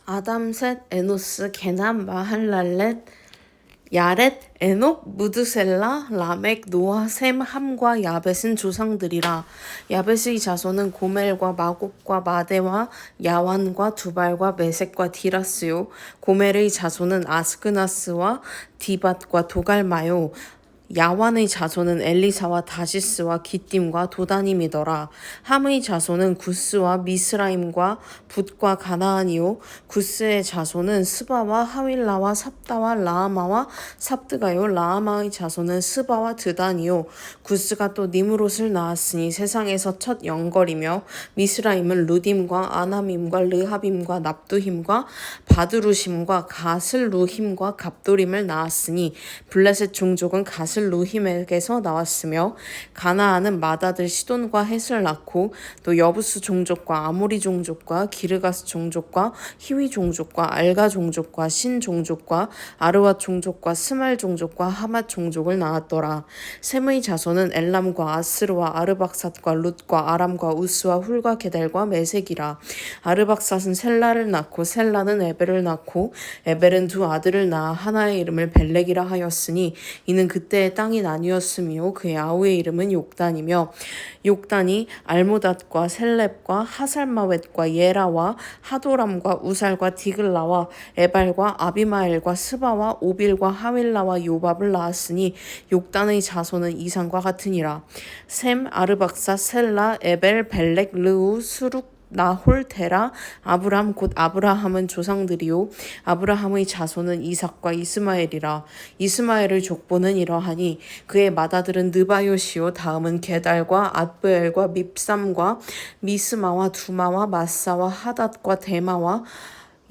아담, 셋, 에노스, 게남, 마할랄렛, 야렛, 에녹, 무드셀라, 라멕, 노아, 셈, 함과 야벳은 조상들이라. 야벳의 자손은 고멜과 마곡과 마데와 야완과 두발과 메섹과 디라스요. 고멜의 자손은 아스그나스와 디밧과 도갈마요. 야완의 자손은 엘리사와 다시스와 기띔과 도다님이더라. 함의 자손은 구스와 미스라임과 붓과 가나안이요. 구스의 자손은 스바와 하윌라와 삽다와 라아마와 삽드가요. 라아마의 자손은 스바와 드단이요. 구스가 또 니므롯을 낳았으니 세상에서 첫 영걸이며 미스라임은 루딤과 아나밈과 르하빔과 납두힘과 바드루심과 가슬루힘과 갑도림을 낳았으니 블레셋 종족은 가슬루힘에게서 나왔으며 가나안은 맏아들 시돈과 헷을 낳고 또 여부스 종족과 아모리 종족과 기르가스 종족과 히위 종족과 알가 종족과 신 종족과 아르왓 종족과 스말 종족과 하맛 종족을 낳았더라. 셈의 자손은 엘람과 아스르와 아르박삿과 룻과 아람과 우스와 훌과 게달과 메색이라. 아르박삿은 셀라를 낳고 셀라는 에벨을 낳고 에벨은 두 아들을 낳아 하나의 이름을 벨렉이라 하였으니 이는 그때의 땅이 나뉘었으며 그의 아우의 이름은 욕단이며 욕단이 알모닷과 셀렙과 하살마웻과 예라와 하도람과 우살과 디글라와 에발과 아비마엘과 스바와 오빌과 하윌라와 요밥을 낳았으니 욕단의 자손은 이상과 같으니라. 셈, 아르박사, 셀라, 에벨, 벨렉, 르우, 수룩, 나홀, 데라, 아브람 곧 아브라함은 조상들이요 아브라함의 자손은 이삭과 이스마엘이라. 이스마엘의 족보는 이러하니 그의 맏아들은 느바요시요 다음은 게달과 앗브엘과 밉삼과 미스마와 두마와 마사와 하닷과 데마와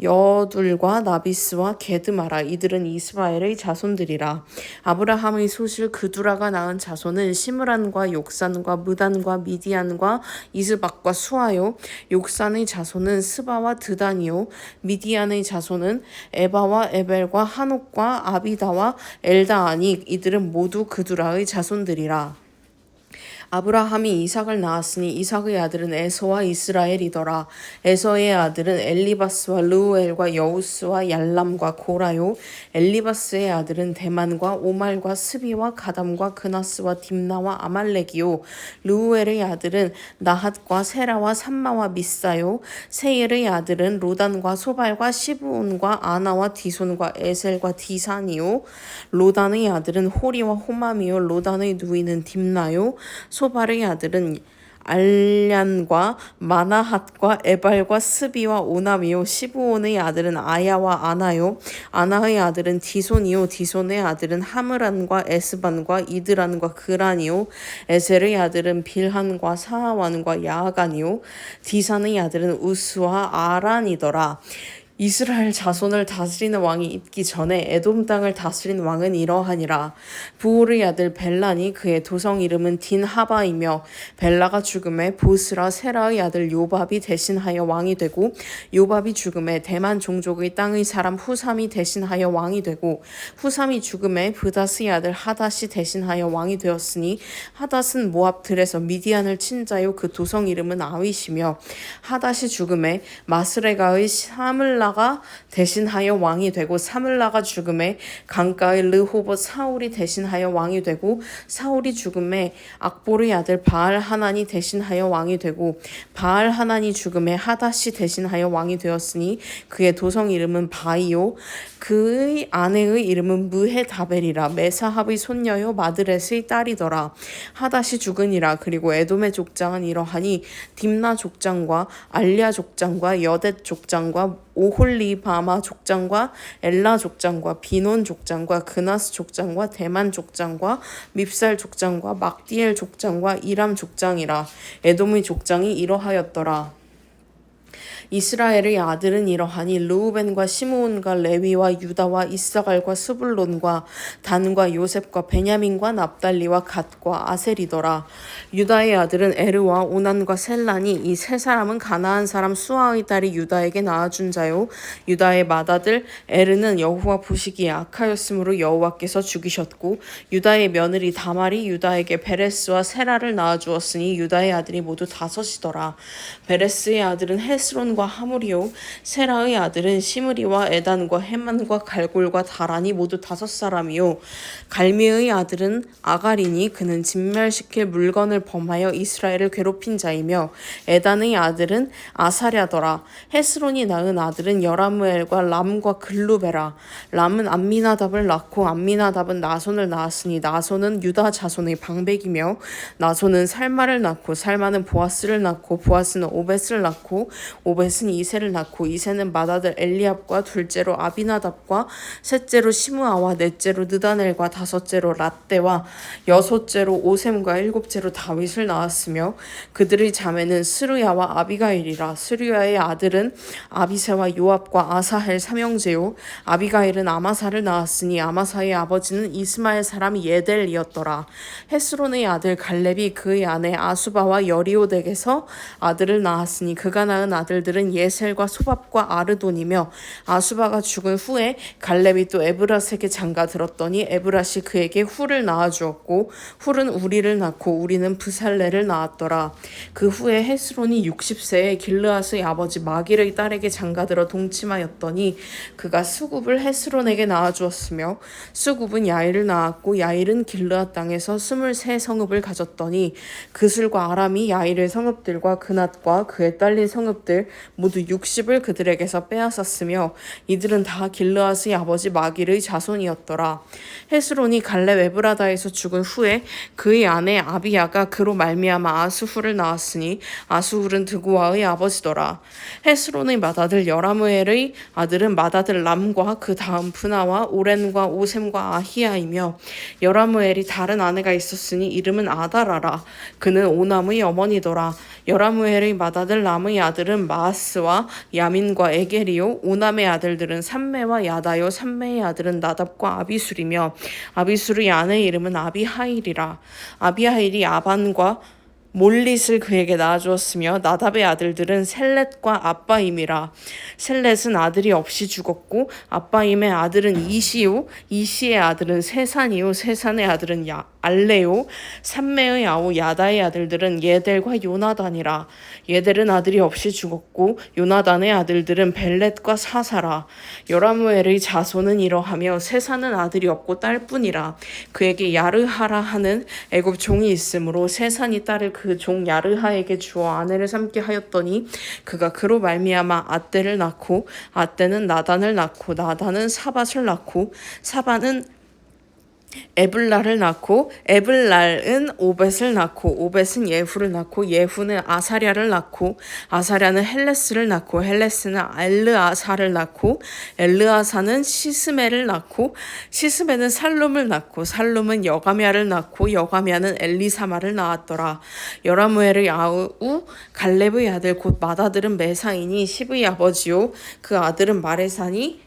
여둘과 나비스와 게드마라. 이들은 이스마엘의 자손들이라. 아브라함의 소실 그두라가 낳은 자손은 시므란과 욕산과 무단과 미디안과 이스박과 수아요. 욕산의 자손은 스바와 드단이요. 미디안의 자손은 에바와 에벨과 한옥과 아비다와 엘다아니. 이들은 모두 그두라의 자손들이라. 아브라함이 이삭을 낳았으니 이삭의 아들은 에서와 이스라엘이더라. 에서의 아들은 엘리바스와 르우엘과 여우스와 얄람과 고라요. 엘리바스의 아들은 데만과 오말과 스비와 가담과 그나스와 딥나와 아말렉이요. 르우엘의 아들은 나핫과 세라와 삼마와 미사요. 세일의 아들은 로단과 소발과 시브온과 아나와 디손과 에셀과 디산이요. 로단의 아들은 호리와 호맘이요. 로단의 누이는 딥나요. 소발의 아들은 알냔과 마나핫과 에발과 스비와 오남이요. 시브온의 아들은 아야와 아나요. 아나의 아들은 디손이요. 디손의 아들은 하므란과 에스반과 이드란과 그란이요. 에셀의 아들은 빌한과 사하완과 야아간이요. 디산의 아들은 우스와 아란이더라. 이스라엘 자손을 다스리는 왕이 있기 전에 에돔 땅을 다스린 왕은 이러하니라. 부올의 아들 벨란이 그의 도성 이름은 딘하바이며 벨라가 죽음에 보스라 세라의 아들 요밥이 대신하여 왕이 되고 요밥이 죽음에 대만 종족의 땅의 사람 후삼이 대신하여 왕이 되고 후삼이 죽음에 브다스의 아들 하닷이 대신하여 왕이 되었으니 하닷은 모압 들에서 미디안을 친 자요 그 도성 이름은 아윗이며 하닷이 죽음에 마스레가의 사물라 가 대신하여 왕이 되고 사물라가 죽음에 강가의 르호봇 사울이 대신하여 왕이 되고 사울이 죽음에 악볼의 아들 바알 하난이 대신하여 왕이 되고 바알 하난이 죽음에 하닷이 대신하여 왕이 되었으니 그의 도성 이름은 바이요 그의 아내의 이름은 무헤다벨이라. 메사합의 손녀요 마드렛의 딸이더라. 하닷이 죽으니라. 그리고 에돔의 족장은 이러하니 딥나 족장과 알랴 족장과 여댓 족장과 오홀리바마 족장과 엘라 족장과 비논 족장과 그나스 족장과 대만 족장과 밉살 족장과 막디엘 족장과 이람 족장이라. 에돔의 족장이 이러하였더라. 이스라엘의 아들은 이러하니 르우벤과 시므온과 레위와 유다와 이사갈과 스불론과 단과 요셉과 베냐민과 납달리와 갓과 아셀이더라. 유다의 아들은 에르와 오난과 셀란이 이 세 사람은 가나안 사람 수아의 딸이 유다에게 낳아준 자요. 유다의 맏아들 에르는 여호와 보시기에 악하였으므로 여호와께서 죽이셨고 유다의 며느리 다말이 유다에게 베레스와 세라를 낳아주었으니 유다의 아들이 모두 5이더라. 베레스의 아들은 헤스론과 헤만과 하물이요 세라의 아들은 시므리와 에단과 헤만과 갈골과 다란이 모두 5사람이요 갈미의 아들은 아갈이니 그는 진멸시킬 물건을 범하여 이스라엘을 괴롭힌 자이며 에단의 아들은 아사랴더라. 헤스론이 낳은 아들은 여라무엘과 람과 글루베라. 람은 암미나답을 낳고 암미나답은 나손을 낳았으니 나손은 유다 자손의 방백이며 나손은 살마를 낳고 살마는 보아스를 낳고 보아스는 오벳을 낳고 오벳은 이세를 낳고 이세는 맏아들 엘리압과 둘째로 아비나답과 셋째로 시므아와 넷째로 느다넬과 다섯째로 랏대와 여섯째로 오셈과 일곱째로 다윗을 낳았으며 그들의 자매는 스루야와 아비가일이라. 스루야의 아들은 아비새와 요압과 아사헬 삼형제요 아비가일은 아마사를 낳았으니 아마사의 아버지는 이스마엘 사람 예델이었더라. 헤스론의 아들 갈렙이 그의 아내 아수바와 여리오덱에서 아들을 낳았으니 그가 낳은 아들들은 예셀과 소밥과 아르돈이며 아수바가 죽은 후에 갈렙이 또 에브라스에게 장가들었더니 에브라시 그에게 훌을 낳아주었고 훌은 우리를 낳고 우리는 브살레를 낳았더라. 그 후에 헤스론이 60세에 길르앗의 아버지 마길의 딸에게 장가들어 동침하였더니 그가 수굽을 헤스론에게 낳아주었으며 수굽은 야일을 낳았고 야일은 길르앗 땅에서 23성읍을 가졌더니 그술과 아람이 야일의 성읍들과 그낫과 그의 딸린 성읍들 모두 60을 그들에게서 빼앗았으며 이들은 다 길르앗의 아버지 마길의 자손이었더라. 헤스론이 갈렙 에브라다에서 죽은 후에 그의 아내 아비야가 그로 말미암아 아스훌을 낳았으니 아스훌은 드고아의 아버지더라. 헤스론의 맏아들 여라무엘의 아들은 맏아들 람과 그 다음 푸나와 오렌과 오셈과 아히야이며 여라무엘이 다른 아내가 있었으니 이름은 아다라라. 그는 오남의 어머니더라. 여라무엘의 맏아들 람의 아들은 마아스와 야민과 에게리요 오남의 아들들은 삼매와 야다요 삼매의 아들은 나답과 아비술이며 아비술의 아내의 이름은 아비하일이라. 아비하일이 아반과 몰릿을 그에게 낳아주었으며 나답의 아들들은 셀렛과 아빠임이라. 셀렛은 아들이 없이 죽었고 아빠임의 아들은 이시요 이시의 아들은 세산이요 세산의 아들은 알레요 삼매의 아우 야다의 아들들은 예델과 요나단이라. 예델은 아들이 없이 죽었고 요나단의 아들들은 벨렛과 사사라. 여라무엘의 자손은 이러하며 세산은 아들이 없고 딸뿐이라. 그에게 야르하라 하는 애굽 종이 있으므로 세산이 딸을 그 종 야르하에게 주어 아내를 삼게 하였더니 그가 그로 말미암아 아떼를 낳고 아떼는 나단을 낳고 나단은 사밧을 낳고 사밧은 에블랄을 낳고 에블랄은 오벳을 낳고 오벳은 예후를 낳고 예후는 아사랴를 낳고 아사랴는 헬레스를 낳고 헬레스는 엘르아사를 낳고 엘르아사는 시스메를 낳고 시스메는 살룸을 낳고 살룸은 여가미아를 낳고 여가미아는 엘리사마를 낳았더라. 여라무엘의 아우 갈렙의 아들 곧 맏아들은 메사이니 십의 아버지요 그 아들은 마레사니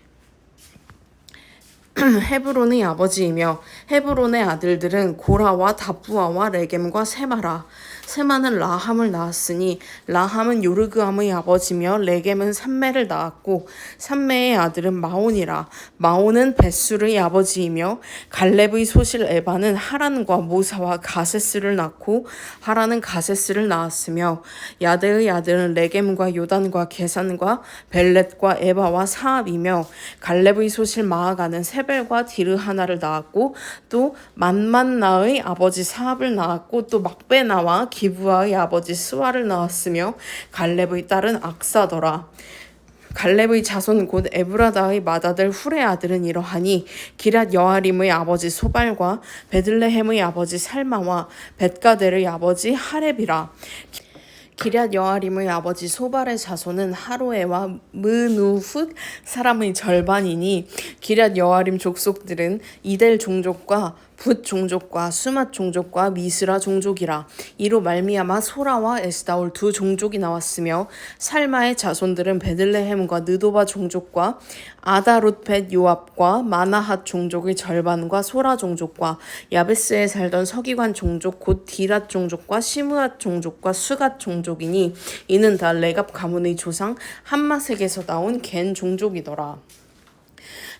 헤브론의 아버지이며 헤브론의 아들들은 고라와 다부아와 레겜과 세마라. 세마는 라함을 낳았으니 라함은 요르그암의 아버지며 레겜은 삼매를 낳았고 삼매의 아들은 마온이라. 마온은 벳술의 아버지이며 갈렙의 소실 에바는 하란과 모사와 가세스를 낳고 하란은 가세스를 낳았으며 야데의 아들은 레겜과 요단과 게산과 벨렛과 에바와 사압이며 갈렙의 소실 마아가는 세벨과 디르하나를 낳았고 또 만만나의 아버지 사압을 낳았고 또 막베나와 기브아의 아버지 스와를 낳았으며 갈렙의 딸은 악사더라. 갈렙의 자손 곧 에브라다의 맏아들 훌의 아들은 이러하니 기랏 여아림의 아버지 소발과 베들레헴의 아버지 살마와 벳가델의 아버지 하렙이라. 기럇 여아림의 아버지 소발의 자손은 하로에와 느훗 사람의 절반이니 기럇 여아림 족속들은 이델 종족과 붓 종족과 수맛 종족과 미스라 종족이라. 이로 말미암아 소라와 에스다올 두 종족이 나왔으며 살마의 자손들은 베들레헴과 느도바 종족과 아다롯벳 요압과 마나핫 종족의 절반과 소라 종족과 야베스에 살던 서기관 종족 곧 디랏 종족과 시므앗 종족과 수갓 종족이니 이는 다 레갑 가문의 조상 함마색에서 나온 겐 종족이더라.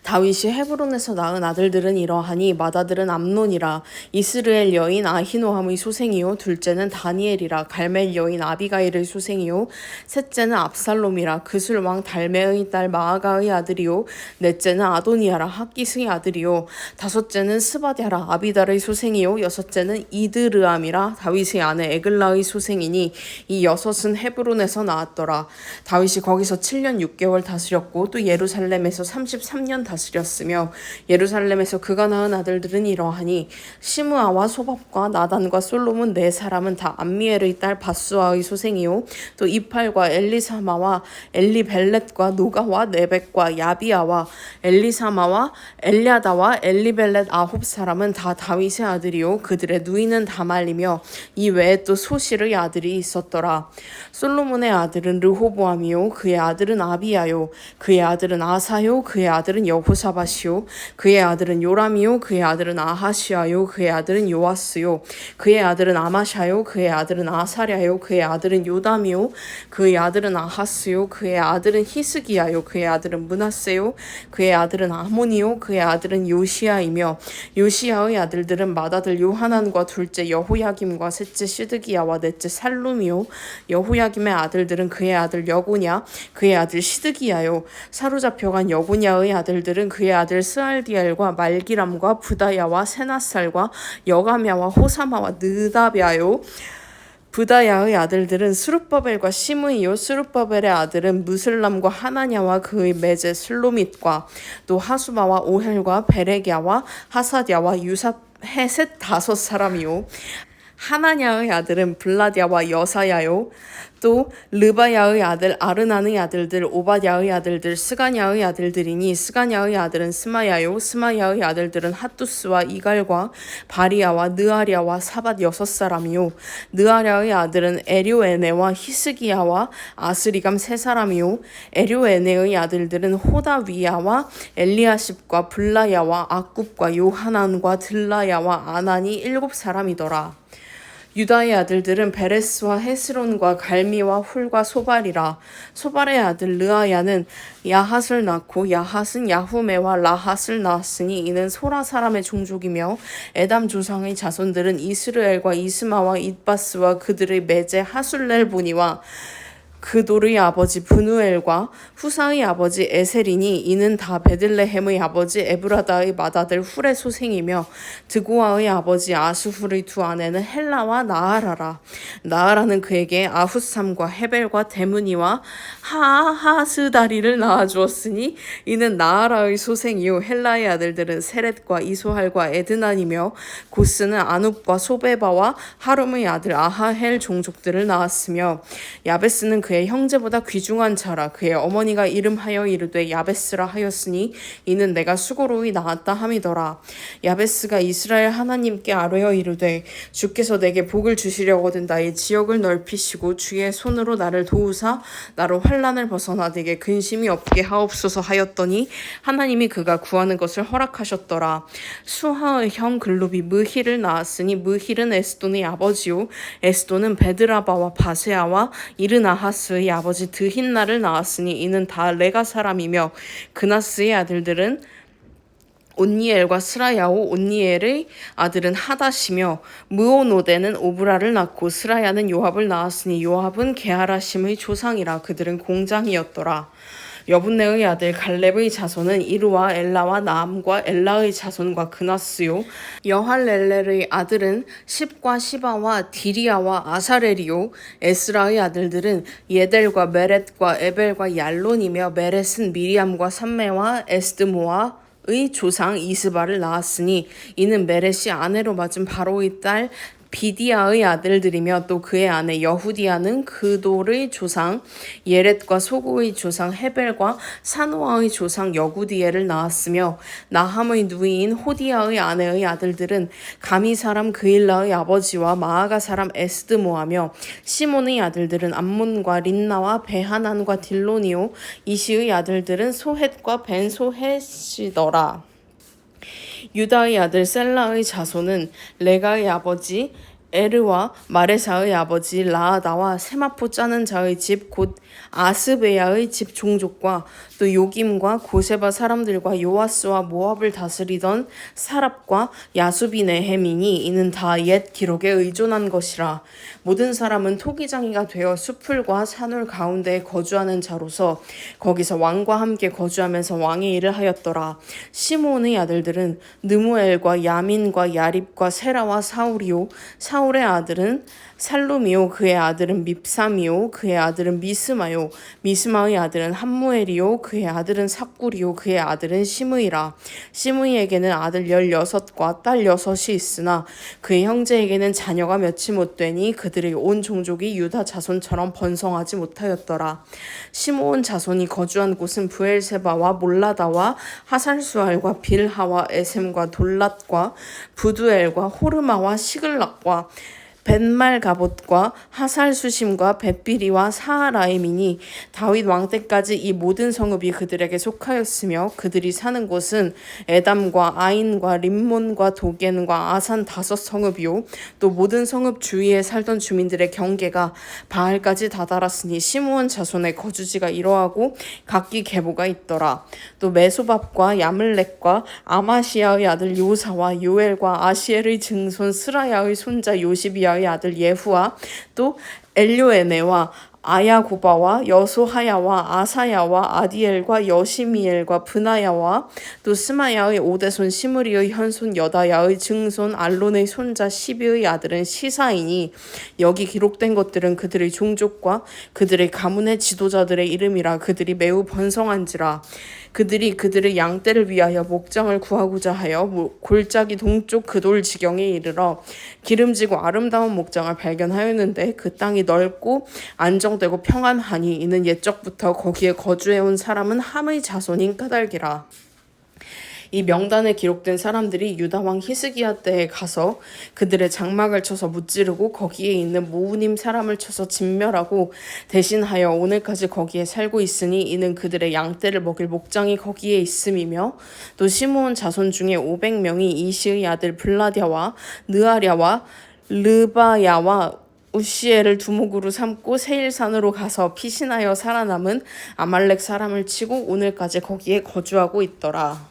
다윗이 헤브론에서 낳은 아들들은 이러하니 맏아들은 암논이라. 이스라엘 여인 아히노함의 소생이요 둘째는 다니엘이라. 갈멜 여인 아비가일의 소생이요 셋째는 압살롬이라. 그술 왕 달메의 딸 마아가의 아들이요 넷째는 아도니아라 학기스의 아들이요 다섯째는 스바랴라 아비달의 소생이요 여섯째는 이드르암이라 다윗의 아내 에글라의 소생이니 이 여섯은 헤브론에서 나왔더라. 다윗이 거기서 7년 6개월 다스렸고 또 예루살렘에서 33년 다스렸으며 예루살렘에서 그가 낳은 아들들은 이러하니 시므아와 소밥과 나단과 솔로몬 네 사람은 다 암미엘의 딸 바수아의 소생이요 또 이팔과 엘리사마와 엘리벨렛과 노가와 네벡과 야비아와 엘리사마와 엘랴다와 엘리벨렛 아홉 사람은 다 다윗의 아들이요 그들의 누이는 다말리며 이 외에 또 소실의 아들이 있었더라. 솔로몬의 아들은 르호보암이요 그의 아들은 아비야요 그의 아들은 아사요 그의 아들은 여호사밧이요 그의 아들은 요람이요 그의 아들은 아하시아요 그의 아들은 요아스요 그의 아들은 아마샤요 그의 아들은 아사랴요 그의 아들은 요담이요 그의 아들은 아하스요 그의 아들은 히스기야요 그의 아들은 므낫세요 그의 아들은 아몬이요 그의 아들은 요시야이며 요시야의 아들들은 맏아들 요하난과 둘째 여호야김과 셋째 시드기야와 넷째 살룸이요 여호야김의 아들들은 그의 아들 여고냐 그의 아들 시드기야요 사로잡혀간 여고냐의 아들들은 그의 아들 스알디엘과 말기람과 부다야와 세나살과 여가мя와 호사마와 느다랴요 부다야의 아들들은 스룹바벨과 시므이요 스룹바벨의 아들은 무슬람과 하나냐와 그의 매제 슬로밋과 또 하수바와 오헬과 베레갸와 하사랴와 유사헤셋 다섯 사람이요 하나냐의 아들은 블라디아와 여사야요 또 르바야의 아들 아르난의 아들들 오바댜의 아들들 스가냐의 아들들이니 스가냐의 아들은 스마야요 스마야의 아들들은 핫두스와 이갈과 바리아와 느아랴와 사밧 여섯 사람이요 느아랴의 아들은 에료에네와 히스기야와 아스리감 세 사람이요 에료에네의 아들들은 호다위야와 엘리아십과 블라야와 악굽과 요하난과 들라야와 아난이 일곱 사람이더라. 유다의 아들들은 베레스와 헤스론과 갈미와 훌과 소발이라. 소발의 아들 르아야는 야핫을 낳고 야핫은 야후메와 라핫을 낳았으니 이는 소라 사람의 종족이며 에담 조상의 자손들은 이스르엘과 이스마와 잇바스와 그들의 매제 하술렐보니와 그돌의 아버지 브누엘과 후사의 아버지 에셀이니 이는 다 베들레헴의 아버지 에브라다의 맏아들 훌의 소생이며 드고아의 아버지 아수훌의 두 아내는 헬라와 나아라라. 나아라는 그에게 아후삼과 헤벨과 데므니와 하하스다리를 낳아주었으니 이는 나아라의 소생이요 헬라의 아들들은 세렛과 이소할과 에드난이며 고스는 아눕과 소베바와 하룸의 아들 아하헬 종족들을 낳았으며 야베스는 그의 형제보다 귀중한 자라. 그의 어머니가 이름하여 이르되 야베스라 하였으니 이는 내가 수고로이 낳았다 함이더라. 야베스가 이스라엘 하나님께 아뢰어 이르되 주께서 내게 복을 주시려거든 나의 지역을 넓히시고 주의 손으로 나를 도우사 나로 환난을 벗어나 내게 근심이 없게 하옵소서 하였더니 하나님이 그가 구하는 것을 허락하셨더라. 수하의 형 글룹이 무힐을 낳았으니 무힐은 에스돈의 아버지요 에스돈은 베드라바와 바세아와 이르나하스의 아버지 드힌나를 낳았으니 이는 다 레가 사람이며 그나스의 아들들은 온니엘과 스라야오 온니엘의 아들은 하닷이며 무오노데는 오브라를 낳고 스라야는 요압을 낳았으니 요압은 게하라심의 조상이라. 그들은 공장이었더라. 여분네의 아들 갈렙의 자손은 이르와 엘라와 나암과 엘라의 자손과 그나스요 여할렐렐의 아들은 십과 시바와 디리아와 아사렐이요 에스라의 아들들은 예델과 메렛과 에벨과 얄론이며 메렛은 미리암과 삼메와 에스드모아 의 조상 이스바를 낳았으니 이는 메렛이 아내로 맞은 바로의 딸 비디아의 아들들이며 또 그의 아내 여후디아는 그돌의 조상 예렛과 소고의 조상 헤벨과 사노아의 조상 여구디엘을 낳았으며 나함의 누이인 호디아의 아내의 아들들은 가미 사람 그일라의 아버지와 마아가 사람 에스드모하며 시몬의 아들들은 암몬과 린나와 베하난과 딜로니오 이시의 아들들은 소헷과 벤소헷이더라. 유다의 아들 셀라의 자손은 레가의 아버지 에르와 마레사의 아버지 라아다와 세마포 짜는 자의 집 곧 아스베야의 집 종족과 또 요김과 고세바 사람들과 요아스와 모압을 다스리던 사랍과 야수빈의 해민이 이는 다 옛 기록에 의존한 것이라. 모든 사람은 토기장이가 되어 수풀과 산울 가운데에 거주하는 자로서 거기서 왕과 함께 거주하면서 왕의 일을 하였더라. 시므온의 아들들은 느무엘과 야민과 야립과 세라와 사울이요 사울의 아들은 살룸이요 그의 아들은 밉삼이요 그의 아들은 미스마요 미스마의 아들은 함무엘이요 그의 아들은 삭굴이요 그의 아들은 시므이라. 시므이에게는 아들 16과 딸 6이 있으나 그의 형제에게는 자녀가 몇이 못되니 그들의 온 종족이 유다 자손처럼 번성하지 못하였더라. 시므온 자손이 거주한 곳은 브엘세바와 몰라다와 하살수알과 빌하와 에셈과 돌랏과 부두엘과 호르마와 시글락과 벤말가봇과 하살수심과 벳비리와 사하라임이니 다윗 왕 때까지 이 모든 성읍이 그들에게 속하였으며 그들이 사는 곳은 에담과 아인과 림몬과 도겐과 아산 5성읍이요 또 모든 성읍 주위에 살던 주민들의 경계가 바알까지 다다랐으니 시므온 자손의 거주지가 이러하고 각기 계보가 있더라. 또 메소밥과 야물렉과 아마시아의 아들 요사와 요엘과 아시엘의 증손 스라야의 손자 요시비야의 아들 예후와 또 엘료에네와 아야고바와 여소하야와 아사야와 아디엘과 여시미엘과 브나야와 또 스마야의 오대손 시므리의 현손 여다야의 증손 알론의 손자 시비의 아들은 시사이니 여기 기록된 것들은 그들의 종족과 그들의 가문의 지도자들의 이름이라. 그들이 매우 번성한지라. 그들이 그들의 양떼를 위하여 목장을 구하고자 하여 골짜기 동쪽 그 돌 지경에 이르러 기름지고 아름다운 목장을 발견하였는데 그 땅이 넓고 안정되고 평안하니 이는 옛적부터 거기에 거주해온 사람은 함의 자손인 까닭이라. 이 명단에 기록된 사람들이 유다 왕 히스기야 때에 가서 그들의 장막을 쳐서 무찌르고 거기에 있는 모우님 사람을 쳐서 진멸하고 대신하여 오늘까지 거기에 살고 있으니 이는 그들의 양떼를 먹일 목장이 거기에 있음이며 또 시므온 자손 중에 500명이 이시의 아들 블라디아와 느아랴와 르바야와 우시엘을 두목으로 삼고 세일산으로 가서 피신하여 살아남은 아말렉 사람을 치고 오늘까지 거기에 거주하고 있더라.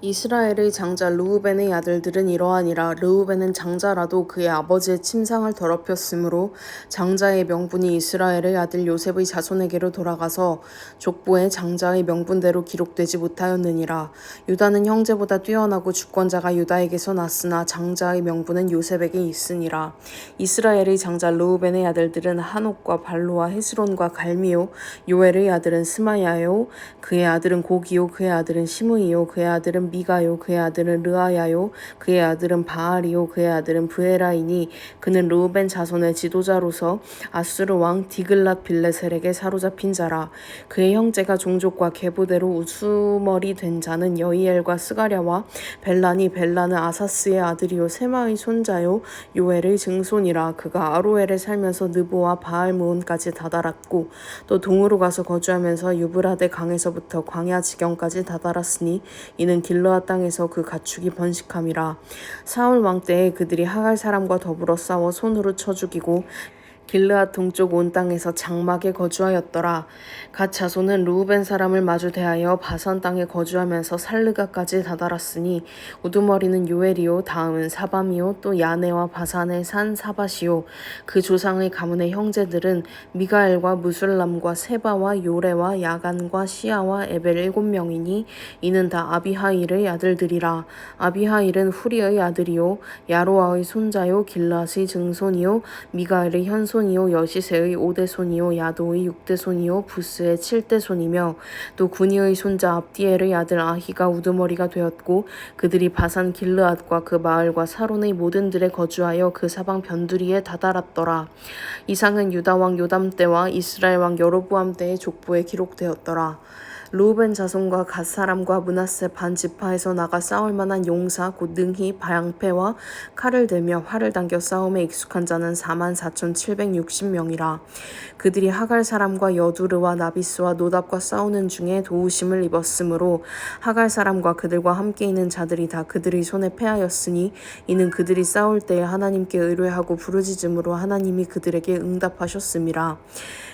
이스라엘의 장자 르우벤의 아들들은 이러하니라. 르우벤은 장자라도 그의 아버지의 침상을 더럽혔으므로 장자의 명분이 이스라엘의 아들 요셉의 자손에게로 돌아가서 족보에 장자의 명분대로 기록되지 못하였느니라. 유다는 형제보다 뛰어나고 주권자가 유다에게서 났으나 장자의 명분은 요셉에게 있으니라. 이스라엘의 장자 르우벤의 아들들은 한옥과 발로와 헤스론과 갈미요 요엘의 아들은 스마야요 그의 아들은 고기요 그의 아들은 시므이요 그의 아들은 미가요 그의 아들은 르아야요 그의 아들은 바알이요 그의 아들은 브에라이니 그는 르우벤 자손의 지도자로서 아수르 왕 디글랏 빌레셀에게 사로잡힌 자라. 그의 형제가 종족과 계보대로 우두머리 된 자는 여이엘과 스가랴와 벨라는 아사스의 아들이요 세마의 손자요 요엘의 증손이라. 그가 아로엘에 살면서 느보와 바알므온까지 다다랐고 또 동으로 가서 거주하면서 유브라데 강에서부터 광야 지경까지 다다랐으니 이는 길르앗 땅에서 그 가축이 번식함이라. 사울 왕 때에 그들이 하갈 사람과 더불어 싸워 손으로 쳐 죽이고 길르앗 동쪽 온 땅에서 장막에 거주하였더라. 갓 자손은 르우벤 사람을 마주 대하여 바산 땅에 거주하면서 살르가까지 다다랐으니 우두머리는 요엘이요 다음은 사밤이요 또 야네와 바산의 산 사밭이요 그 조상의 가문의 형제들은 미가엘과 무술람과 세바와 요레와 야간과 시아와 에벨 7명이니 이는 다 아비하일의 아들들이라. 아비하일은 후리의 아들이요 야로아의 손자요 길르앗의 증손이요 미가엘의 현손 이요 여시세의 5대손이요 야도의 6대손이요 부스의 7대손이며 또 구니의 손자 압디엘의 아들 아히가 우두머리가 되었고 그들이 바산 길르앗과 그 마을과 사론의 모든 들에 거주하여 그 사방 변두리에 다다랐더라. 이상은 유다 왕 요담 때와 이스라엘 왕 여로보암 때의 족보에 기록되었더라. 르우벤 자손과 갓 사람과 므낫세 반 지파에서 나가 싸울 만한 용사 곧 능히 방패와 칼을 들며 활을 당겨 싸움에 익숙한 자는 44,760명이라. 그들이 하갈 사람과 여두르와 나비스와 노답과 싸우는 중에 도우심을 입었으므로 하갈 사람과 그들과 함께 있는 자들이 다 그들의 손에 패하였으니 이는 그들이 싸울 때에 하나님께 의뢰하고 부르짖음으로 하나님이 그들에게 응답하셨음이라.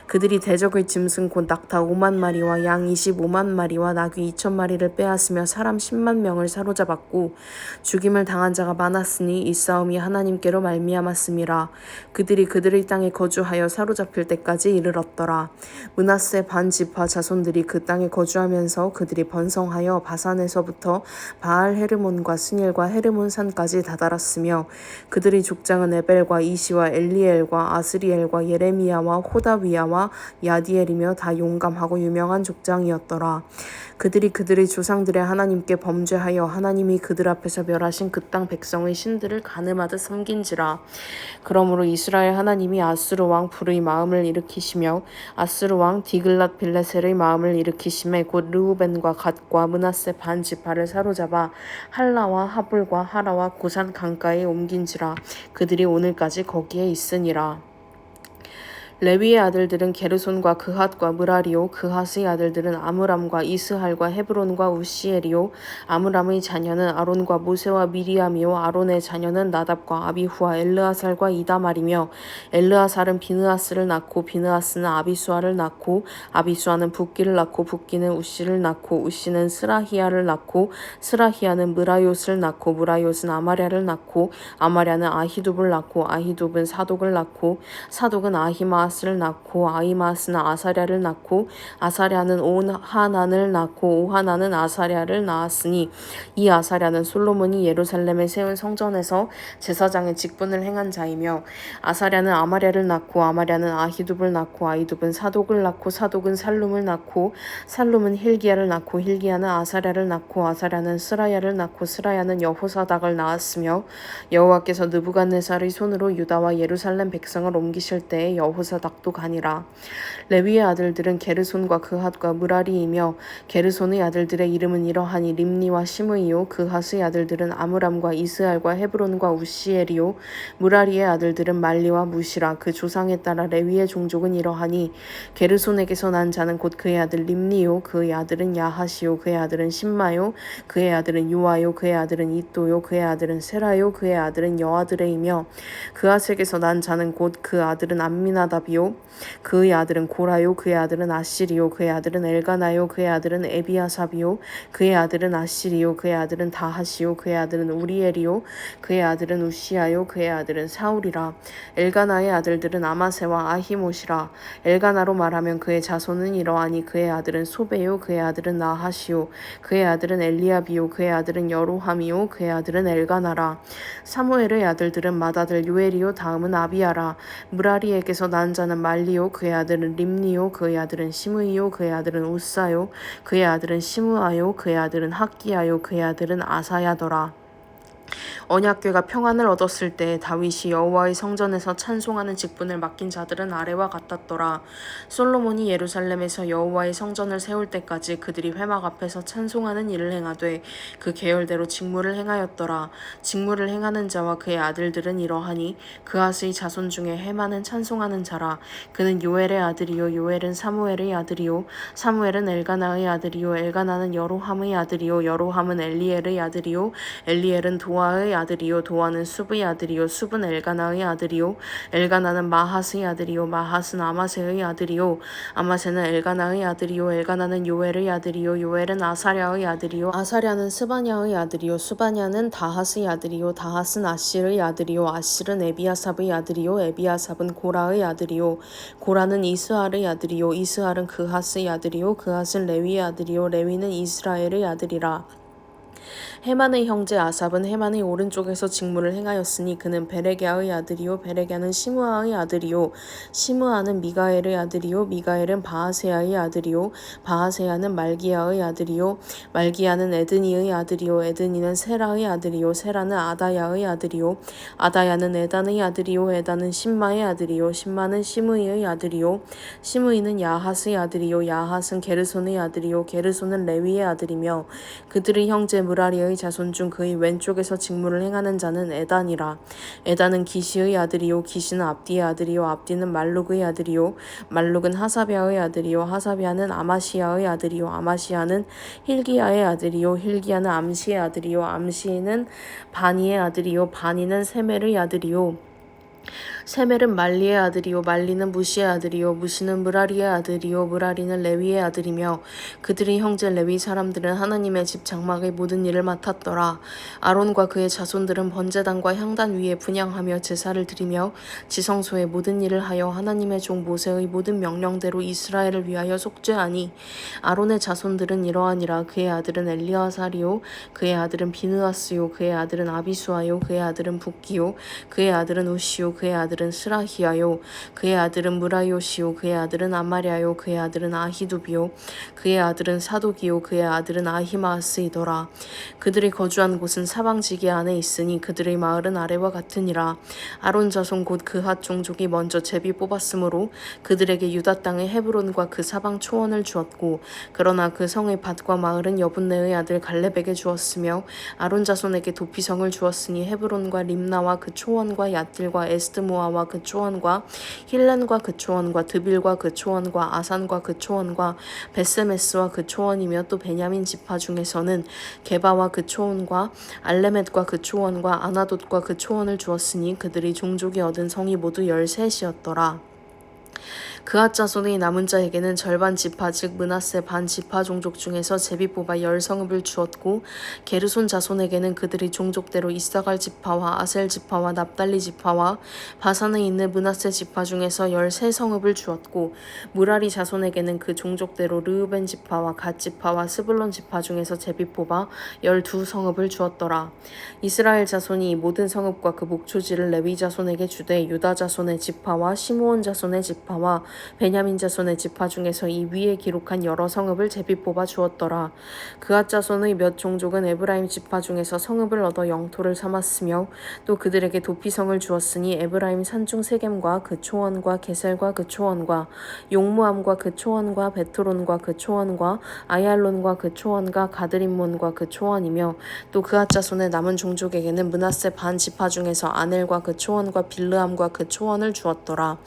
그들이 대적의 짐승 곧 낙타 5만 마리와 양 25만 마리와 나귀 2천 마리를 빼앗으며 사람 10만 명을 사로잡았고 죽임을 당한 자가 많았으니 이 싸움이 하나님께로 말미암았음이라. 그들이 그들의 땅에 거주하여 사로잡힐 때까지 이르렀더라. 므낫세 반 지파 자손들이 그 땅에 거주하면서 그들이 번성하여 바산에서부터 바알 헤르몬과 스닐과 헤르몬 산까지 다다랐으며 그들의 족장은 에벨과 이시와 엘리엘과 아스리엘과 예레미야와 호다위야와 야디엘이며 다 용감하고 유명한 족장이었더라. 그들이 그들의 조상들의 하나님께 범죄하여 하나님이 그들 앞에서 멸하신 그 땅 백성의 신들을 간음하듯 섬긴지라. 그러므로 이스라엘 하나님이 아수르 왕 불의 마음을 일으키시며 아수르 왕 디글랏 빌레셀의 마음을 일으키심에 곧 르우벤과 갓과 므낫세 반 지파를 사로잡아 할라와 하볼과 하라와 고산 강가에 옮긴지라. 그들이 오늘까지 거기에 있으니라. 레위의 아들들은 게르손과 그핫과 므라리요. 그핫의 아들들은 아므람과 이스할과 헤브론과 우시엘이요. 아므람의 자녀는 아론과 모세와 미리암이요. 아론의 자녀는 나답과 아비후와 엘르아살과 이다말이며 엘르아살은 비느하스를 낳고 비느하스는 아비수아를 낳고 아비수아는 붓기를 낳고 붓기는 우시를 낳고 우시는 스라히야를 낳고 스라히야는 므라요스를 낳고 므라요스는 아마랴를 낳고 아마랴는 아히둡을 낳고 아히둡은 사독을 낳고 사독은 아히마스를 낳고 아히마스는 아사랴를 낳고 아사랴는 오하난을 낳고 오하난은 아사랴를 낳았으니 이 아사랴는 솔로몬이 예루살렘에 세운 성전에서 제사장의 직분을 행한 자이며 아사랴는 아마랴를 낳고 아마랴는 아히둡을 낳고 아히둡은 사독을 낳고 사독은 살룸을 낳고 살룸은 힐기야를 낳고 힐기야는 아사랴를 낳고 아사랴는 스라야를 낳고 스라야는 여호사닥을 낳았으며 여호와께서 느부갓네살의 손으로 유다와 예루살렘 백성을 옮기실 때에 여호사닥도 가니라. 레위의 아들들은 게르손과 그핫과 므라리이며 게르손의 아들들의 이름은 이러하니 림니와 시므이요. 그핫의 아들들은 아므람과 이스할과 헤브론과 우시엘이요. 므라리의 아들들은 말리와 무시라. 그 조상에 따라 레위의 종족은 이러하니 게르손에게서 난 자는 곧 그의 아들 림니요. 그의 아들은 야하시요. 그의 아들은 심마요. 그의 아들은 요아요. 그의 아들은 이또요. 그의 아들은 세라요. 그의 아들은 여아드레이며 그핫에게서 난 자는 곧 그 아들은 암미나답이요. 그의 아들은 고라요. 그의 아들은 아시리요. 그의 아들은 엘가나요. 그의 아들은 에비아삽이요. 그의 아들은 아시리요. 그의 아들은 다하시요. 그의 아들은 우리엘이요. 그의 아들은 우시야요. 그의 아들은 사울이라. 엘가나의 아들들은 아마세와 아히못이라. 엘가나로 말하면 그의 자손은 이러하니 그의 아들은 소베요. 그의 아들은 나하시요. 그의 아들은 엘리압이요. 그의 아들은 여로함이요. 그의 아들은 엘가나라. 사무엘의 아들들은 맏아들 요엘이요. 다음은 아비야라. 므라리에게서 난 자는 말리요. 그의 아들은 림니요. 그의 아들은 시므이요. 그의 아들은 우사요. 그의 아들은 시므아요. 그의 아들은 학기야요. 그의 아들은 아사야더라. 언약궤가 평안을 얻었을 때 다윗이 여호와의 성전에서 찬송하는 직분을 맡긴 자들은 아래와 같았더라. 솔로몬이 예루살렘에서 여호와의 성전을 세울 때까지 그들이 회막 앞에서 찬송하는 일을 행하되 그 계열대로 직무를 행하였더라. 직무를 행하는 자와 그의 아들들은 이러하니 그핫의 자손 중에 헤만은 찬송하는 자라. 그는 요엘의 아들이요. 요엘은 사무엘의 아들이요. 사무엘은 엘가나의 아들이요. 엘가나는 여로함의 아들이요. 여로함은 엘리엘의 아들이요. 엘리엘은 도아의 아들이요. 도아는 숲의 아들이요. 숲은 엘가나의 아들이요. 엘가나는 마핫의 아들이요. 마핫은 아마세의 아들이요. 아마세는 엘가나의 아들이요. 엘가나는 요엘의 아들이요. 요엘은 아사랴의 아들이요. 아사랴는 스바냐의 아들이요. 스바냐는 다핫의 아들이요. 다핫은 아실의 아들이요. 아실은 에비아삽의 아들이요. 에비아삽은 고라의 아들이요. 고라는 이스할의 아들이요. 이스할은 그핫의 아들이요. 그핫은 레위의 아들이요. 레위는 이스라엘의 아들이라. 헤만의 형제 아삽은 헤만의 오른쪽에서 직무를 행하였으니 그는 베레갸의 아들이요 베레갸는 시므아의 아들이요 시므아는 미가엘의 아들이요 미가엘은 바하세야의 아들이요 바하세야는 말기야의 아들이요 말기야는 에드니의 아들이요 에드니는 세라의 아들이요 세라는 아다야의 아들이요 아다야는 에단의 아들이요 에단은 심마의 아들이요 심마는 시므이의 아들이요 시므이는 야핫의 아들이요 야핫은 게르손의 아들이요 게르손은 레위의 아들이며 그들의 형제 무라리의 자손 중 그의 왼쪽에서 직무를 행하는 자는 에단이라. 에단은 기시의 아들이요 기시는 압디의 아들이요 압디는 말룩의 아들이요 말룩은 하사비아의 아들이요 하사비아는 아마시아의 아들이요 아마시아는 힐기야의 아들이요 힐기야는 암시의 아들이요 암시는 바니의 아들이요 바니는 세멜의 아들이요 세멜은 말리의 아들이요 말리는 무시의 아들이요 무시는 무라리의 아들이요 무라리는 레위의 아들이며 그들의 형제 레위 사람들은 하나님의 집 장막의 모든 일을 맡았더라. 아론과 그의 자손들은 번제단과 향단 위에 분향하며 제사를 드리며 지성소의 모든 일을 하여 하나님의 종 모세의 모든 명령대로 이스라엘을 위하여 속죄하니 아론의 자손들은 이러하니라. 그의 아들은 엘리아사리요 그의 아들은 비느하스요 그의 아들은 아비수아요 그의 아들은 붓기요 그의 아들은 우시요 그의 아들은 스라히야요 그의 아들은 무라요시요 그의 아들은 아마랴요 그의 아들은 아히두비요 그의 아들은 사독이요 그의 아들은 아히마스이더라. 그들이 거주한 곳은 사방지기 안에 있으니 그들의 마을은 아래와 같으니라. 아론 자손 곧 그핫 종족이 먼저 제비 뽑았으므로 그들에게 유다 땅의 헤브론과 그 사방 초원을 주었고 그러나 그 성의 밭과 마을은 여분네의 아들 갈렙에게 주었으며 아론 자손에게 도피성을 주었으니 헤브론과 림나와 그 초원과 얏딜과 에스드모아와 그 초원과 힐렌과 그 초원과 드빌과 그 초원과 아산과 그 초원과 베세메스와 그 초원이며 또 베냐민 지파 중에서는 게바와 그 초원과 알레멧과 그 초원과 아나돗과 그 초원을 주었으니 그들이 종족이 얻은 성이 모두 13이었더라. 그앗 자손의 남은 자에게는 절반 지파 즉 므낫세 반 지파 종족 중에서 제비 뽑아 10성읍을 주었고 게르손 자손에게는 그들의 종족대로 이사갈 지파와 아셀 지파와 납달리 지파와 바산에 있는 므낫세 지파 중에서 13성읍을 주었고 무라리 자손에게는 그 종족대로 르우벤 지파와 갓 지파와 스불론 지파 중에서 제비 뽑아 12성읍을 주었더라. 이스라엘 자손이 모든 성읍과 그 목초지를 레위 자손에게 주되 유다 자손의 지파와 시므온 자손의 지파와 베냐민 자손의 지파 중에서 이 위에 기록한 여러 성읍을 제비 뽑아 주었더라. 그앗 자손의 몇 종족은 에브라임 지파 중에서 성읍을 얻어 영토를 삼았으며 또 그들에게 도피성을 주었으니 에브라임 산중 세겜과 그 초원과 게셀과 그 초원과 용무암과 그 초원과 베트론과 그 초원과 아얄론과 그 초원과 가드림몬과 그 초원이며 또 그앗 자손의 남은 종족에게는 므낫세 반 지파 중에서 아넬과 그 초원과 빌르암과 그 초원을 주었더라.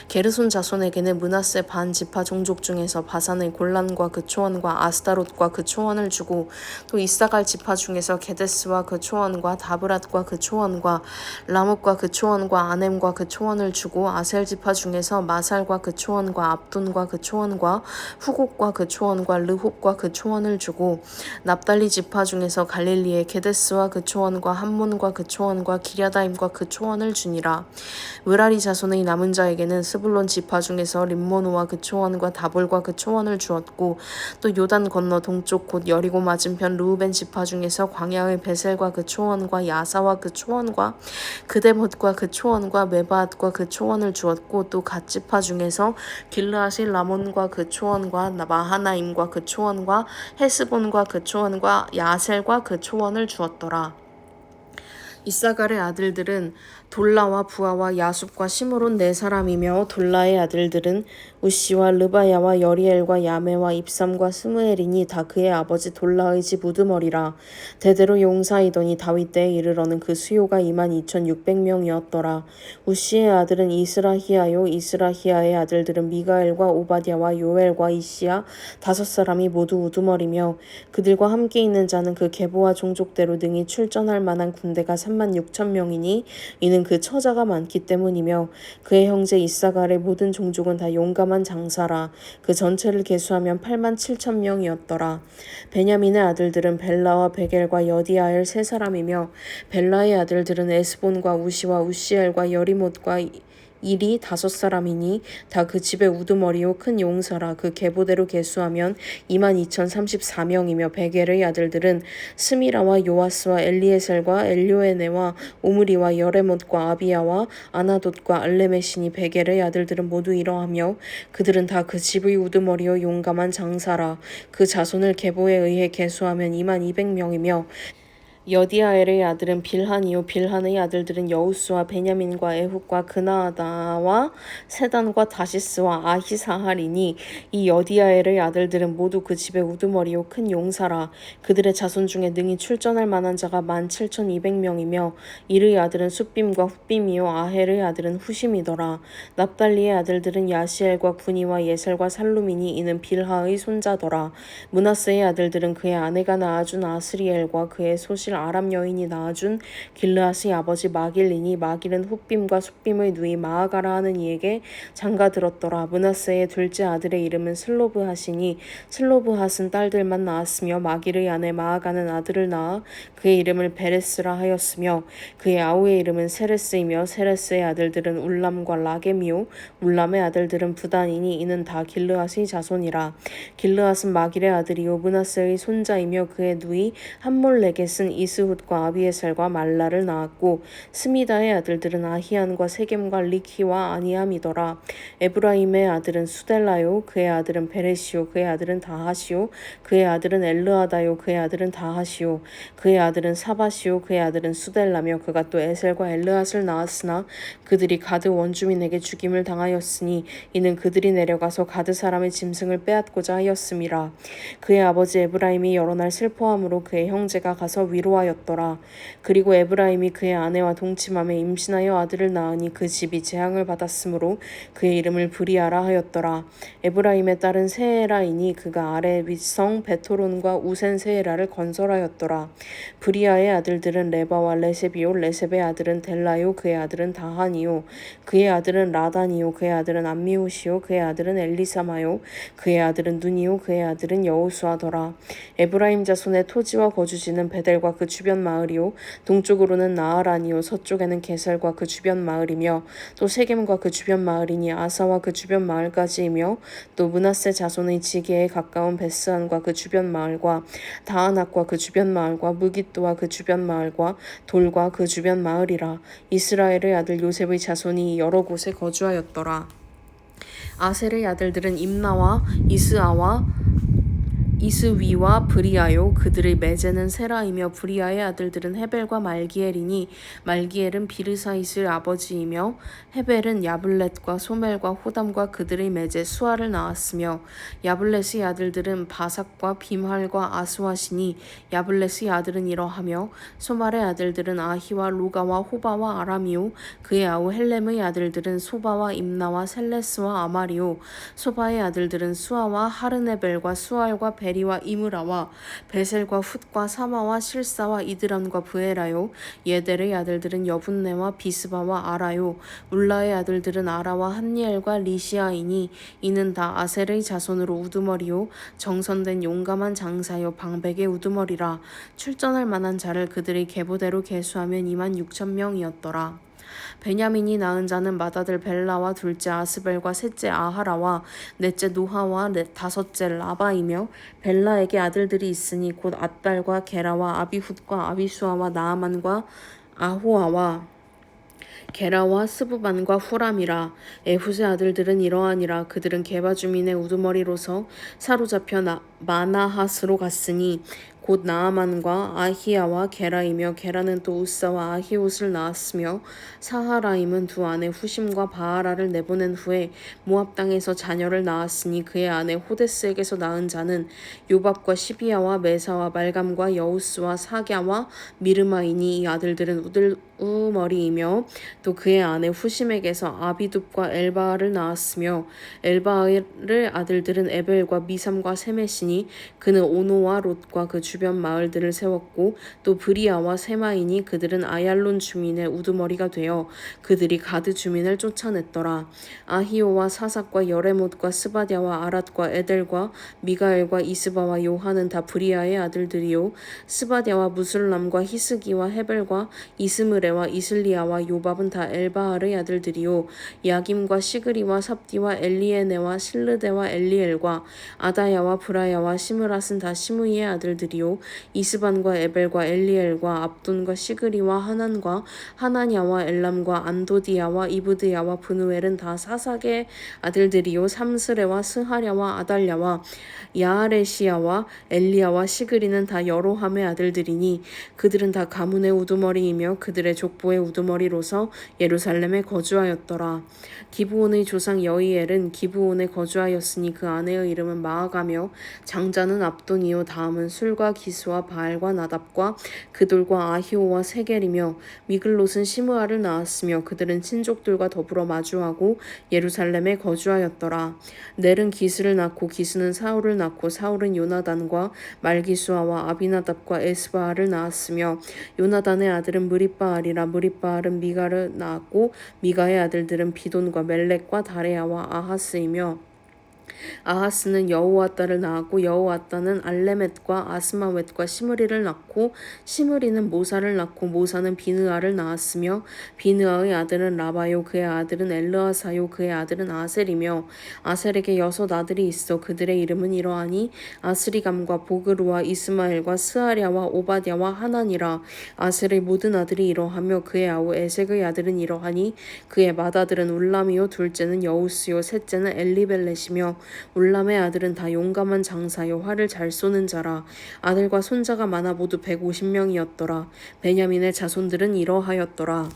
게르손 자손에게는 므낫세 반 지파 종족 중에서 바산의 골란과 그 초원과 아스다롯과 그 초원을 주고 또 이사갈 지파 중에서 게데스와 그 초원과 다브랏과 그 초원과 라못과 그 초원과 아넴과 그 초원을 주고 아셀 지파 중에서 마살과 그 초원과 압돈과 그 초원과 후곡과 그 초원과 르홉과 그 초원을 주고 납달리 지파 중에서 갈릴리의 게데스와 그 초원과 함몬과 그 초원과 기랴다임과 그 초원을 주니라. 무라리 자손의 남은 자에게는 스불론 지파 중에서 림모노와 그 초원과 다볼과 그 초원을 주었고 또 요단 건너 동쪽 곧 여리고 맞은편 르우벤 지파 중에서 광야의 베셀과 그 초원과 야사와 그 초원과 그데못과 그 초원과 메바앗과 그 초원을 주었고 또 갓 지파 중에서 길르앗의 라몬과 그 초원과 마하나임과 그 초원과 헤스본과 그 초원과 야셀과 그 초원을 주었더라. 이사갈의 아들들은 돌라와 부하와 야숲과 시므론 4사람이며 돌라의 아들들은 우시와 르바야와 여리엘과 야메와 입삼과 스무엘이니 다 그의 아버지 돌라의 집 우두머리라. 대대로 용사이더니 다윗 때에 이르러는 그 수요가 22,600명이었더라. 우시의 아들은 이스라히야요 이스라히야의 아들들은 미가엘과 오바댜와 요엘과 이시야 5사람이 모두 우두머리며 그들과 함께 있는 자는 그 계보와 종족대로 능히 출전할 만한 군대가 36,000명이니 이는 그 처자가 많기 때문이며 그의 형제 이사갈의 모든 종족은 다 용감한 장사라. 그 전체를 계수하면 87,000명이었더라. 베냐민의 아들들은 벨라와 베겔과 여디아엘 3사람이며 벨라의 아들들은 에스본과 우시와 우시엘과 여리못과 일이 5사람이니 다 그 집의 우두머리요 큰 용사라. 그 계보대로 계수하면 22,034명이며 베겔의 아들들은 스미라와 요아스와 엘리에셀과 엘요에네와 오므리와 여레못과 아비야와 아나돗과 알레메시니. 베겔의 아들들은 모두 이러하며 그들은 다 그 집의 우두머리요 용감한 장사라. 그 자손을 계보에 의해 계수하면 22,000명이며 여디아엘의 아들은 빌한이요 빌한의 아들들은 여우스와 베냐민과 에훗과 그나아다와 세단과 다시스와 아히사할이니. 이 여디아엘의 아들들은 모두 그 집의 우두머리요 큰 용사라. 그들의 자손 중에 능히 출전할 만한 자가 17,200명이며 이르의 아들은 숫빔과 훗빔이요 아헬의 아들은 후심이더라. 납달리의 아들들은 야시엘과 구니와 예셀과 살루미니. 이는 빌하의 손자더라. 므낫세의 아들들은 그의 아내가 낳아준 아스리엘과 그의 소실 아람 여인이 낳아준 길르앗의 아버지 마길이니. 마길은 훗빔과 숫빔의 누이 마아가라 하는 이에게 장가들었더라. 므낫세의 둘째 아들의 이름은 슬로브핫이니. 슬로브핫은 딸들만 낳았으며 마길의 아내 마아가는 아들을 낳아 그의 이름을 베레스라 하였으며 그의 아우의 이름은 세레스이며 세레스의 아들들은 울람과 라겜이요 울람의 아들들은 부단이니. 이는 다 길르앗의 자손이라. 길르앗은 마길의 아들이요 므낫세의 손자이며 그의 누이 함몰레겟은 이스훗과 아비에셀과 말라를 낳았고 스미다의 아들들은 아히안과 세겜과 리키와 아니함이더라. 에브라임의 아들은 수델라요 그의 아들은 베레시요 그의 아들은 다하시요 그의 아들은 엘르아다요 그의 아들은 다하시요 그의 아들은 사바시요 그의 아들은 수델라며 그가 또 에셀과 엘르앗을 낳았으나 그들이 가드 원주민에게 죽임을 당하였으니 이는 그들이 내려가서 가드 사람의 짐승을 빼앗고자 하였음이라. 그의 아버지 에브라임이 여러 날 슬퍼함으로 그의 형제가 가서 위로하였더라. 그리고 에브라임이 그의 아내와 동침함에 임신하여 아들을 낳으니 그 집이 재앙을 받았으므로 그의 이름을 브리아라 하였더라. 에브라임의 딸은 세에라이니 그가 아래 윗성 베토론과 우센 세에라를 건설하였더라. 브리아의 아들들은 레바와 레셉이요 레셉의 아들은 델라요 그의 아들은 다한이요 그의 아들은 라단이요 그의 아들은 암미옷이요 그의 아들은 엘리사마요 그의 아들은 눈이요 그의 아들은 여호수아더라. 에브라임 자손의 토지와 거주지는 베델과 그 주변 마을이요 동쪽으로는 나아란이요 서쪽에는 게살과 그 주변 마을이며 또 세겜과 그 주변 마을이니 아사와 그 주변 마을까지이며 또 므낫세 자손의 지게에 가까운 베스안과 그 주변 마을과 다아낙과 그 주변 마을과 무깃도와 그 주변 마을과 돌과 그 주변 마을이라. 이스라엘의 아들 요셉의 자손이 여러 곳에 거주하였더라. 아셀의 아들들은 임나와 이스아와 이스위와 브리아요 그들의 매제는 세라이며 브리아의 아들들은 헤벨과 말기엘이니. 말기엘은 비르사이스의 아버지이며 헤벨은 야블렛과 소멜과 호담과 그들의 매제 수아를 낳았으며 야블렛의 아들들은 바삭과 빔할과 아스와시니. 야블렛의 아들은 이러하며 소말의 아들들은 아히와 로가와 호바와 아람이요 그의 아우 헬렘의 아들들은 소바와 임나와 셀레스와 아마리요 소바의 아들들은 수아와 하르네벨과 수알과 베리와 이므라와 베셀과 훗과 사마와 실사와 이드람과 브에라요 예델의 아들들은 여분네와 비스바와 아라요 울라의 아들들은 아라와 한니엘과 리시아이니. 이는 다 아셀의 자손으로 우두머리요 정선된 용감한 장사요 방백의 우두머리라. 출전할 만한 자를 그들의 계보대로 계수하면 26,000명이었더라. 베냐민이 낳은 자는 맏아들 벨라와 둘째 아스벨과 셋째 아하라와 넷째 노하와 다섯째 라바이며 벨라에게 아들들이 있으니 곧 앗달과 게라와 아비훗과 아비수아와 나아만과 아호아와 게라와 스부반과 후람이라. 에훗의 아들들은 이러하니라. 그들은 게바 주민의 우두머리로서 사로잡혀 마나핫으로 갔으니 곧 나아만과 아히야와 게라이며 게라는 또 우사와 아히옷을 낳았으며 사하라임은 두 아내 후심과 바하라를 내보낸 후에 모압 땅에서 자녀를 낳았으니 그의 아내 호데스에게서 낳은 자는 요밥과 시비야와 메사와 말감과 여우스와 사갸와 미르마이니. 이 아들들은 우두머리이며 또 그의 아내 후심에게서 아비둡과 엘바알을 낳았으며 엘바알의 아들들은 에벨과 미삼과 세메시니. 그는 오노와 롯과 그 주변 마을들을 세웠고 또 브리아와 세마이니 그들은 아얄론 주민의 우두머리가 되어 그들이 가드 주민을 쫓아냈더라. 아히오와 사삭과 여레못과 스바랴와 아랏과 에델과 미가엘과 이스바와 요한은 다 브리아의 아들들이요 스바랴와 무술람과 히스기와 헤벨과 이스므레와 이슬리아와 요밥은 다 엘바알의 아들들이요 야김과 시그리와 삽디와 엘리에네와 실르데와 엘리엘과 아다야와 브라야와 시므랏은 다 시므이의 아들들이요 이스반과 에벨과 엘리엘과 압돈과 시그리와 하난과 하나냐와 엘람과 안도디야와 이브드야와 브누엘은 다 사삭의 아들들이요 삼스레와 스하랴와 아달랴와 야아레시야와 엘리야와 시그리는 다 여로함의 아들들이니 그들은 다 가문의 우두머리이며 그들의 족보의 우두머리로서 예루살렘에 거주하였더라. 기브온의 조상 여이엘은 기브온에 거주하였으니 그 아내의 이름은 마아가며 장자는 압돈이요 다음은 술과 기스와 바알과 나답과 그돌과 아히오와 세겔이며 미글롯은 시므아를 낳았으며 그들은 친족들과 더불어 마주하고 예루살렘에 거주하였더라. 넬은 기스를 낳고 기스는 사울을 낳고 사울은 요나단과 말기수아와 아비나답과 에스바알을 낳았으며 요나단의 아들은 무립바알이라 무립바알은 미가를 낳았고 미가의 아들들은 비돈과 멜렉과 다레야와 아하스이며 아하스는 여호와따를 낳았고 여호와따는 알레멧과 아스마웻과 시므리를 낳고 시므리는 모사를 낳고 모사는 비느아를 낳았으며 비느아의 아들은 라바요 그의 아들은 엘르아사요 그의 아들은 아셀이며 아셀에게 6 아들이 있어 그들의 이름은 이러하니 아스리감과 보그루와 이스마엘과 스아랴와 오바댜와 하난이라. 아셀의 모든 아들이 이러하며 그의 아우 에색의 아들은 이러하니 그의 맏아들은 울람이요 둘째는 여우스요 셋째는 엘리벨렛이며 울람의 아들은 다 용감한 장사요 활을 잘 쏘는 자라. 아들과 손자가 많아 모두 150명이었더라. 베냐민의 자손들은 이러하였더라.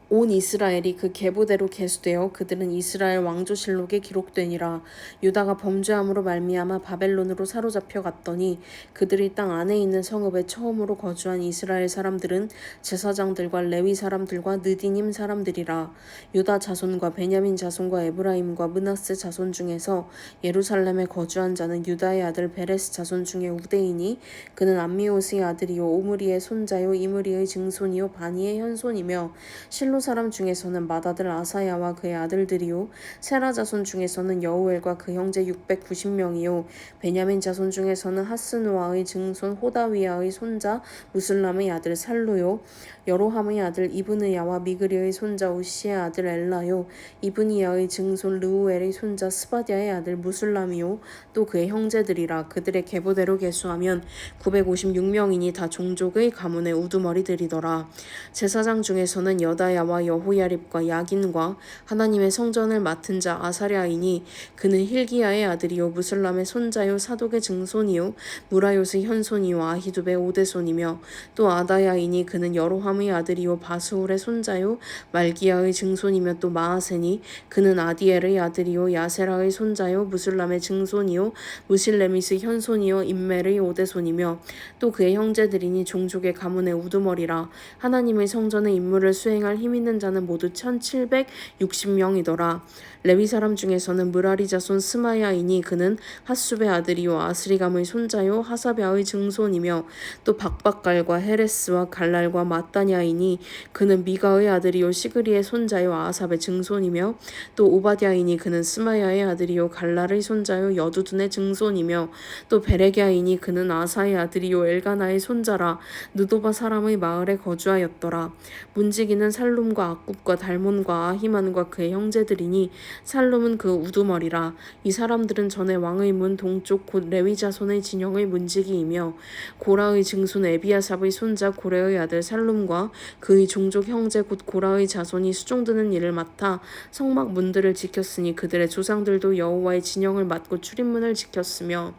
온 이스라엘이 그 계보대로 계수되어 그들은 이스라엘 왕조실록에 기록되니라. 유다가 범죄함으로 말미암아 바벨론으로 사로잡혀 갔더니 그들이 땅 안에 있는 성읍에 처음으로 거주한 이스라엘 사람들은 제사장들과 레위 사람들과 느디님 사람들이라. 유다 자손과 베냐민 자손과 에브라임과 므낫세 자손 중에서 예루살렘에 거주한 자는 유다의 아들 베레스 자손 중에 우대이니 그는 암미옷의 아들이요 오므리의 손자요 이므리의 증손이요 바니의 현손이며 실로 사람 중에서는 맏아들 아사야와 그의 아들들이요 세라 자손 중에서는 여우엘과 그 형제 690명이요 베냐민 자손 중에서는 하스누아의 증손 호다위아의 손자 무슬람의 아들 살루요 여로함의 아들 이브느야와 미그리의 손자 우시의 아들 엘라요 이브니야의 증손 르우엘의 손자 스바댜의 아들 무슬람이요 또 그의 형제들이라. 그들의 계보대로 계수하면 956명이니 다 종족의 가문의 우두머리들이더라. 제사장 중에서는 여다야와 여호야립과 야긴과 하나님의 성전을 맡은 자 아사랴이니 그는 힐기야의 아들이요 무슬람의 손자요 사독의 증손이요 무라요스의 현손이요 아히두베의 오대손이며 또 아다야이니 그는 여로함의 아들이요 바스울의 손자요 말기야의 증손이며 또 마아세니 그는 아디엘의 아들이요 야세라의 손자요 무슬람의 증손이요 무실레밋의 현손이요 임멜의 오대손이며 또 그의 형제들이니 종족의 가문의 우두머리라. 하나님의 성전의 임무를 수행할 힘 있는 자는 모두 1760명이더라. 레위 사람 중에서는 무라리 자손 스마야이니 그는 핫숲의 아들이요 아스리감의 손자요 하사랴의 증손이며 또 박박갈과 헤레스와 갈랄과 마따냐이니 그는 미가의 아들이요 시그리의 손자요 아삽의 증손이며 또 오바댜이니 그는 스마야의 아들이요 갈랄의 손자요 여두둔의 증손이며 또 베레갸이니 그는 아사의 아들이요 엘가나의 손자라. 느도바 사람의 마을에 거주하였더라. 문지기는 살룸과 악굽과 달몬과 아히만과 그의 형제들이니 살룸은 그 우두머리라. 이 사람들은 전에 왕의 문 동쪽 곧 레위 자손의 진영의 문지기이며 고라의 증손 에비아삽의 손자 고레의 아들 살룸과 그의 종족 형제 곧 고라의 자손이 수종드는 일을 맡아 성막 문들을 지켰으니 그들의 조상들도 여호와의 진영을 맡고 출입문을 지켰으며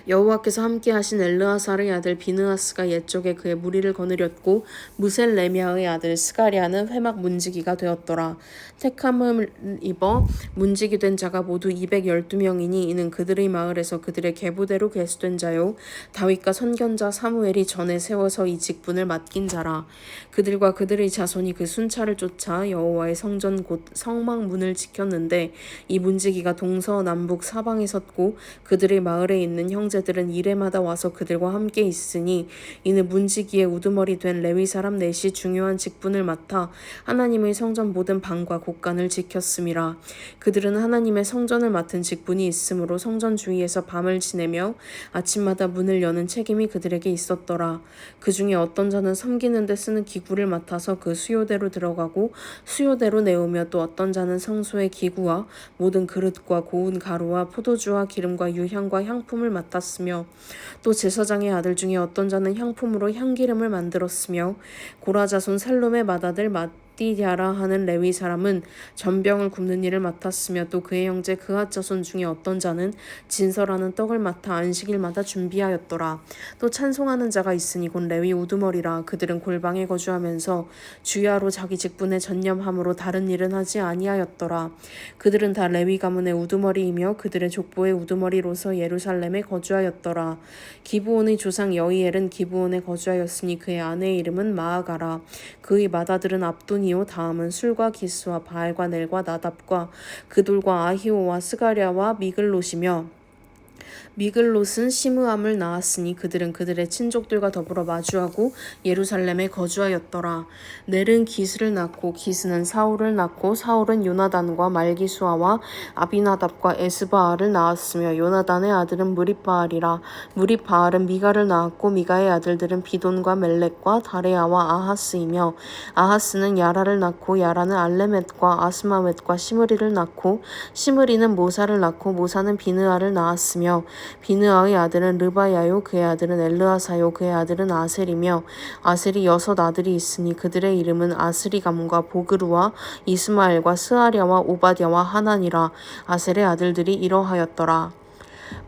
여호와께서 함께 하신 엘르아살의 아들 비느하스가 옛적에 그의 무리를 거느렸고 무셀레미아의 아들 스가랴는 회막 문지기가 되었더라. 택함을 입어 문지기 된 자가 모두 212명이니 이는 그들의 마을에서 그들의 계보대로 계수된 자요 다윗과 선견자 사무엘이 전에 세워서 이 직분을 맡긴 자라. 그들과 그들의 자손이 그 순찰을 쫓아 여호와의 성전 곧 성막 문을 지켰는데 이 문지기가 동서남북 사방에 섰고 그들의 마을에 있는 있는 형제들은 이레마다 와서 그들과 함께 있으니 이는 문지기의 우두머리 된 레위 사람 넷이 중요한 직분을 맡아 하나님의 성전 모든 방과 곳간을 지켰음이라. 그들은 하나님의 성전을 맡은 직분이 있으므로 성전 주위에서 밤을 지내며 아침마다 문을 여는 책임이 그들에게 있었더라. 그 중에 어떤 자는 섬기는 데 쓰는 기구를 맡아서 그 수요대로 들어가고 수요대로 내오며 또 어떤 자는 성소의 기구와 모든 그릇과 고운 가루와 포도주와 기름과 유향과 향품을 맡았으며 또 제사장의 아들 중에 어떤 자는 향품으로 향기름을 만들었으며 고라 자손 살롬의 맏아들 마띠랴라 하는 레위 사람은 전병을 굽는 일을 맡았으며 또 그의 형제 그앗 자손 중에 어떤 자는 진설하는 떡을 맡아 안식일마다 준비하였더라. 또 찬송하는 자가 있으니 곧 레위 우두머리라. 그들은 골방에 거주하면서 주야로 자기 직분에 전념함으로 다른 일은 하지 아니하였더라. 그들은 다 레위 가문의 우두머리이며 그들의 족보의 우두머리로서 예루살렘에 거주하였더라. 기브온의 조상 여이엘은 기브온에 거주하였으니 그의 아내의 이름은 마아가라. 그의 맏아들은 압돈이요 다음은 술과 기스와 바알과 넬과 나답과 그돌과 아히오와 스가랴와 미글롯이며 미글롯은 시므암을 낳았으니 그들은 그들의 친족들과 더불어 마주하고 예루살렘에 거주하였더라. 넬은 기스를 낳고 기스는 사울을 낳고 사울은 요나단과 말기수아와 아비나답과 에스바알을 낳았으며 요나단의 아들은 무립바알이라. 무립바알은 미가를 낳았고 미가의 아들들은 비돈과 멜렉과 다레아와 아하스이며 아하스는 야라를 낳고 야라는 알레멧과 아스마웻과 시므리를 낳고 시므리는 모사를 낳고 모사는 비느아를 낳았으며 비느아의 아들은 르바야요 그의 아들은 엘르아사요 그의 아들은 아셀이며 아셀이 6 아들이 있으니 그들의 이름은 아스리 가문과 보그루와 이스마엘과 스아랴와 오바댜와 하나니라. 아셀의 아들들이 이러하였더라.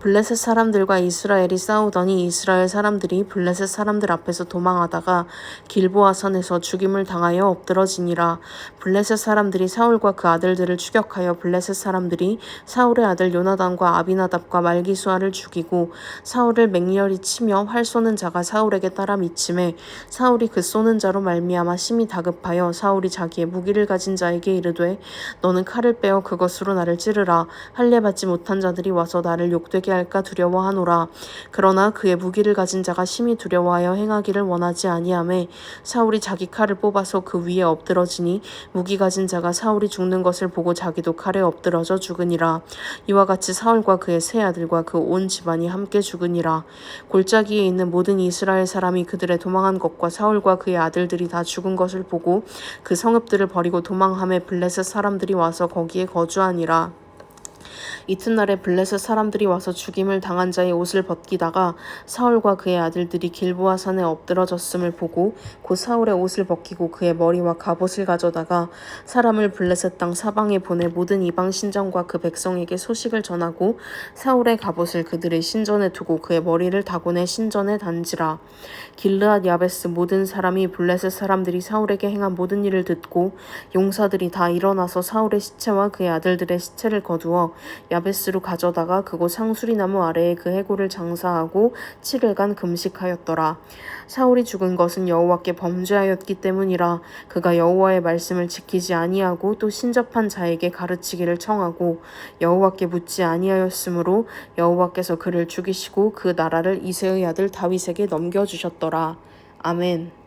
블레셋 사람들과 이스라엘이 싸우더니 이스라엘 사람들이 블레셋 사람들 앞에서 도망하다가 길보아 산에서 죽임을 당하여 엎드러지니라. 블레셋 사람들이 사울과 그 아들들을 추격하여 블레셋 사람들이 사울의 아들 요나단과 아비나답과 말기수아를 죽이고 사울을 맹렬히 치며 활 쏘는 자가 사울에게 따라 미침해 사울이 그 쏘는 자로 말미암아 심히 다급하여 사울이 자기의 무기를 가진 자에게 이르되 너는 칼을 빼어 그것으로 나를 찌르라. 할례 받지 못한 자들이 와서 나를 욕되게 할까 두려워하노라. 그러나 그의 무기를 가진 자가 심히 두려워하여 행하기를 원하지 아니하매 사울이 자기 칼을 뽑아서 그 위에 엎드러지니 무기 가진 자가 사울이 죽는 것을 보고 자기도 칼에 엎드러져 죽으니라. 이와 같이 사울과 그의 세 아들과 그 온 집안이 함께 죽으니라. 골짜기에 있는 모든 이스라엘 사람이 그들의 도망한 것과 사울과 그의 아들들이 다 죽은 것을 보고 그 성읍들을 버리고 도망하매 블레셋 사람들이 와서 거기에 거주하니라. 이튿날에 블레셋 사람들이 와서 죽임을 당한 자의 옷을 벗기다가 사울과 그의 아들들이 길보아 산에 엎드러졌음을 보고 곧 사울의 옷을 벗기고 그의 머리와 갑옷을 가져다가 사람을 블레셋 땅 사방에 보내 모든 이방 신전과 그 백성에게 소식을 전하고 사울의 갑옷을 그들의 신전에 두고 그의 머리를 다곤의 신전에 단지라. 길르앗 야베스 모든 사람이 블레셋 사람들이 사울에게 행한 모든 일을 듣고 용사들이 다 일어나서 사울의 시체와 그의 아들들의 시체를 거두어 야베스로 가져다가 그곳 상수리나무 아래에 그 해골을 장사하고 7일간 금식하였더라. 사울이 죽은 것은 여호와께 범죄하였기 때문이라. 그가 여호와의 말씀을 지키지 아니하고 또 신접한 자에게 가르치기를 청하고 여호와께 묻지 아니하였으므로 여호와께서 그를 죽이시고 그 나라를 이새의 아들 다윗에게 넘겨주셨더라. 아멘.